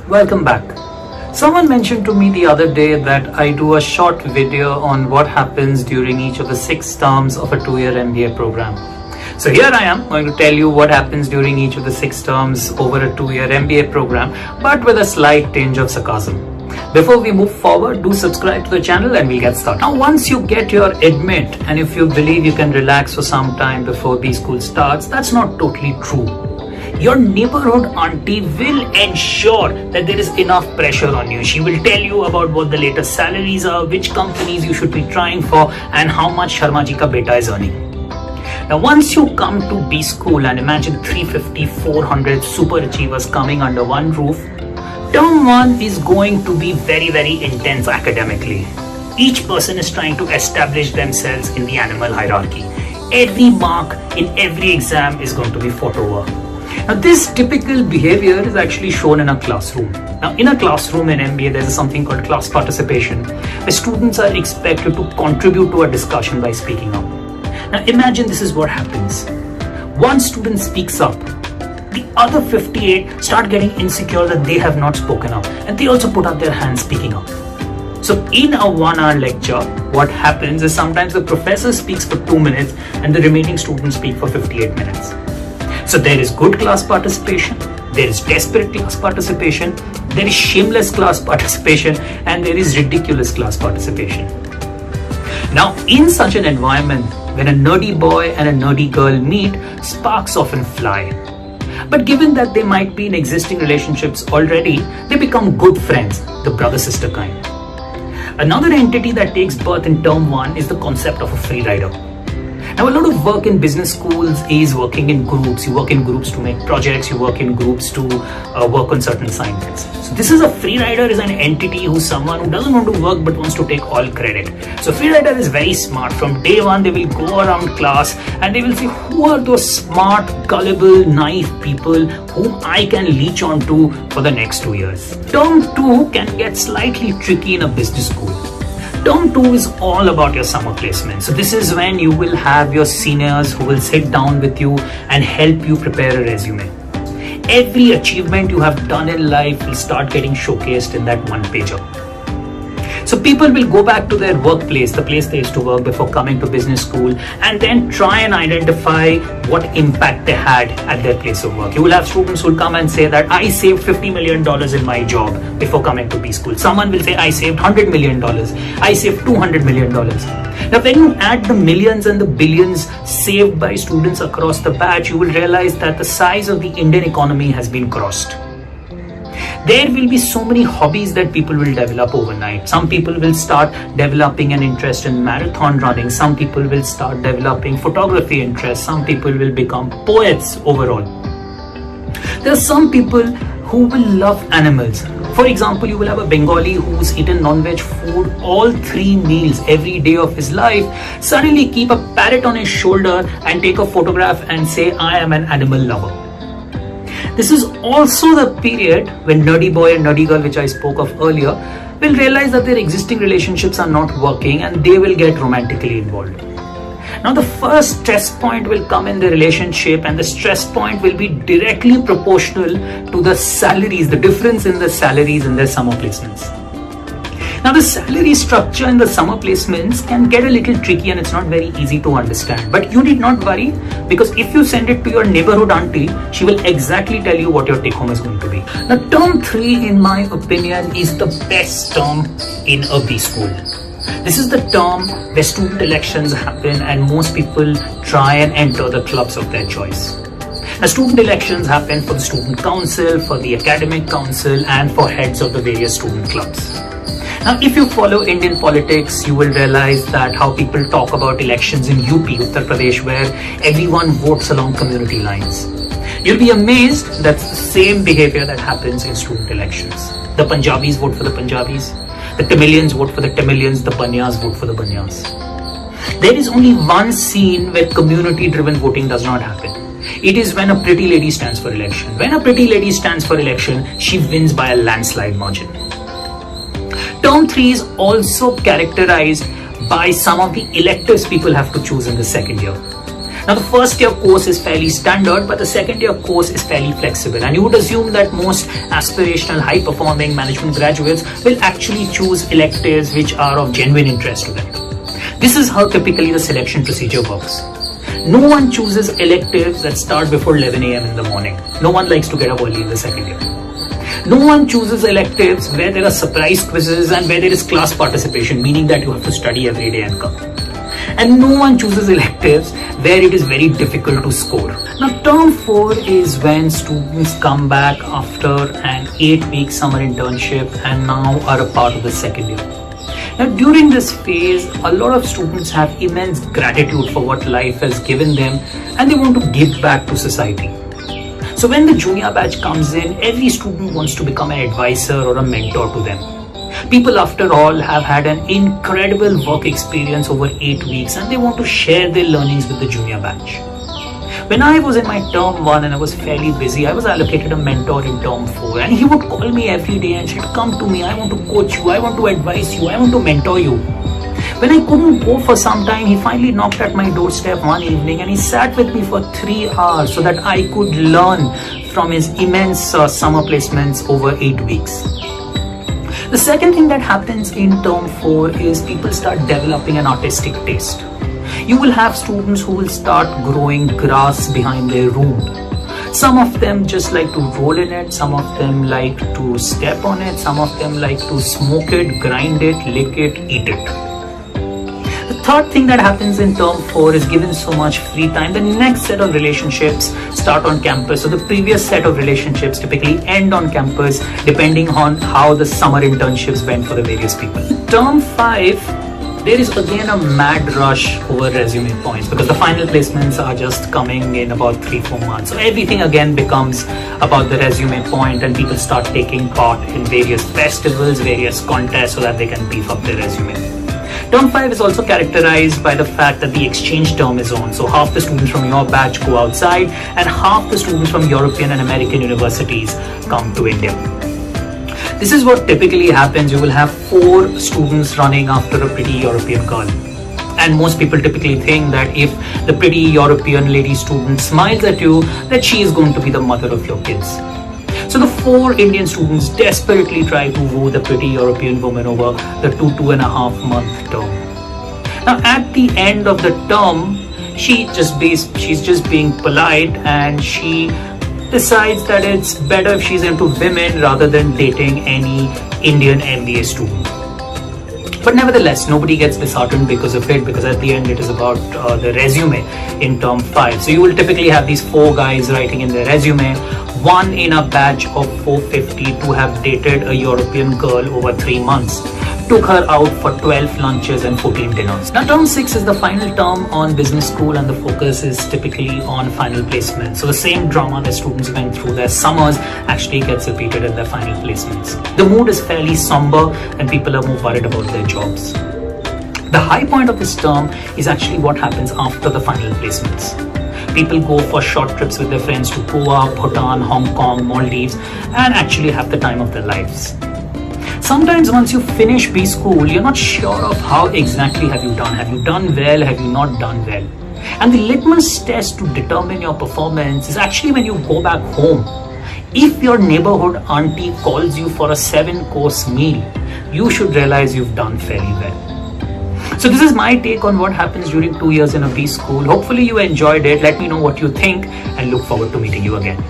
Welcome back. Someone mentioned to me the other day that I do a short video on what happens during each of the 6 terms of a 2-year MBA program. So here I am going to tell you what happens during each of the 6 terms over a 2-year MBA program, but with a slight tinge of sarcasm. Before we move forward, do subscribe to the channel and we'll get started. Now, once you get your admit and if you believe you can relax for some time before BSchool starts, that's not totally true. Your neighborhood auntie will ensure that there is enough pressure on you. She will tell you about what the latest salaries are, which companies you should be trying for, and how much Sharma ji ka beta is earning. Now, once you come to BSchool and imagine 350, 400 super achievers coming under one roof, term 1 is going to be very, very intense academically. Each person is trying to establish themselves in the animal hierarchy. Every mark in every exam is going to be fought over. Now, this typical behavior is actually shown in a classroom. Now, in a classroom in MBA, there is something called class participation, where students are expected to contribute to a discussion by speaking up. Now, imagine this is what happens. One student speaks up. The other 58 start getting insecure that they have not spoken up, and they also put up their hands speaking up. So in a 1-hour lecture, what happens is sometimes the professor speaks for 2 minutes and the remaining students speak for 58 minutes. So there is good class participation, there is desperate class participation, there is shameless class participation, and there is ridiculous class participation. Now, in such an environment, when a nerdy boy and a nerdy girl meet, sparks often fly. But given that they might be in existing relationships already, they become good friends, the brother-sister kind. Another entity that takes birth in term 1 is the concept of a free rider. Now, a lot of work in business schools is working in groups. You work in groups to make projects, you work in groups to work on certain assignments. So this is a free rider is an entity who's someone who doesn't want to work but wants to take all credit. So free rider is very smart. From day 1, they will go around class and they will say, who are those smart, gullible, naive people whom I can leech onto for the next 2 years. Term 2 can get slightly tricky in a business school. Term 2 is all about your summer placement. So this is when you will have your seniors who will sit down with you and help you prepare a resume. Every achievement you have done in life will start getting showcased in that one pager. So people will go back to their workplace, the place they used to work before coming to business school, and then try and identify what impact they had at their place of work. You will have students who will come and say that I saved $50 million in my job before coming to BSchool. Someone will say I saved $100 million. I saved $200 million. Now, when you add the millions and the billions saved by students across the batch, you will realize that the size of the Indian economy has been crossed. There will be so many hobbies that people will develop overnight. Some people will start developing an interest in marathon running. Some people will start developing photography interest. Some people will become poets overall. There are some people who will love animals. For example, you will have a Bengali who's eaten non-veg food all 3 meals every day of his life, suddenly keep a parrot on his shoulder and take a photograph and say, I am an animal lover. This is also the period when nerdy boy and nerdy girl, which I spoke of earlier, will realize that their existing relationships are not working and they will get romantically involved. Now, the first stress point will come in the relationship, and the stress point will be directly proportional to the salaries, the difference in the salaries in their summer placements. Now, the salary structure in the summer placements can get a little tricky and it's not very easy to understand. But you need not worry, because if you send it to your neighborhood auntie, she will exactly tell you what your take home is going to be. Now, term 3, in my opinion, is the best term in a BSchool. This is the term where student elections happen and most people try and enter the clubs of their choice. Now, student elections happen for the student council, for the academic council, and for heads of the various student clubs. Now, if you follow Indian politics, you will realize that how people talk about elections in UP, Uttar Pradesh, where everyone votes along community lines. You'll be amazed that's the same behavior that happens in student elections. The Punjabis vote for the Punjabis, the Tamilians vote for the Tamilians, the Banyas vote for the Banyas. There is only one scene where community-driven voting does not happen. It is when a pretty lady stands for election. When a pretty lady stands for election, she wins by a landslide margin. Term 3 is also characterized by some of the electives people have to choose in the second year. Now the first year course is fairly standard, but the second year course is fairly flexible, and you would assume that most aspirational, high performing management graduates will actually choose electives which are of genuine interest to them. This is how typically the selection procedure works. No one chooses electives that start before 11 a.m. in the morning. No one likes to get up early in the second year. No one chooses electives where there are surprise quizzes and where there is class participation, meaning that you have to study every day and come. And no one chooses electives where it is very difficult to score. Now, term 4 is when students come back after an 8-week summer internship and now are a part of the second year. Now, during this phase, a lot of students have immense gratitude for what life has given them and they want to give back to society. So when the junior batch comes in, every student wants to become an advisor or a mentor to them. People, after all, have had an incredible work experience over 8 weeks and they want to share their learnings with the junior batch. When I was in my term 1 and I was fairly busy, I was allocated a mentor in term 4 and he would call me every day and said, come to me, I want to coach you, I want to advise you, I want to mentor you. When I couldn't go for some time, he finally knocked at my doorstep one evening and he sat with me for 3 hours so that I could learn from his immense summer placements over 8 weeks. The second thing that happens in term 4 is people start developing an artistic taste. You will have students who will start growing grass behind their room. Some of them just like to roll in it, some of them like to step on it, some of them like to smoke it, grind it, lick it, eat it. The third thing that happens in term 4 is given so much free time, the next set of relationships start on campus. So the previous set of relationships typically end on campus depending on how the summer internships went for the various people. Term 5, there is again a mad rush over resume points because the final placements are just coming in about 3-4 months. So everything again becomes about the resume point and people start taking part in various festivals, various contests so that they can beef up their resume. Term 5 is also characterized by the fact that the exchange term is on. So half the students from your batch go outside and half the students from European and American universities come to India. This is what typically happens. You will have 4 students running after a pretty European girl. And most people typically think that if the pretty European lady student smiles at you, that she is going to be the mother of your kids. So the 4 Indian students desperately try to woo the pretty European woman over the 2.5 month term. Now at the end of the term, she's just being polite and she decides that it's better if she's into women rather than dating any Indian MBA student. But nevertheless, nobody gets disheartened because of it, because at the end it is about the resume in term 5. So you will typically have these 4 guys writing in their resume, one in a batch of 450 to have dated a European girl over 3 months. Took her out for 12 lunches and 14 dinners. Now term 6 is the final term on business school and the focus is typically on final placement. So the same drama that students went through their summers actually gets repeated in their final placements. The mood is fairly somber and people are more worried about their jobs. The high point of this term is actually what happens after the final placements. People go for short trips with their friends to Goa, Bhutan, Hong Kong, Maldives and actually have the time of their lives. Sometimes once you finish BSchool, you're not sure of how exactly have you done. Have you done well? Have you not done well? And the litmus test to determine your performance is actually when you go back home. If your neighborhood auntie calls you for a 7-course meal, you should realize you've done fairly well. So this is my take on what happens during 2 years in a BSchool. Hopefully you enjoyed it. Let me know what you think and look forward to meeting you again.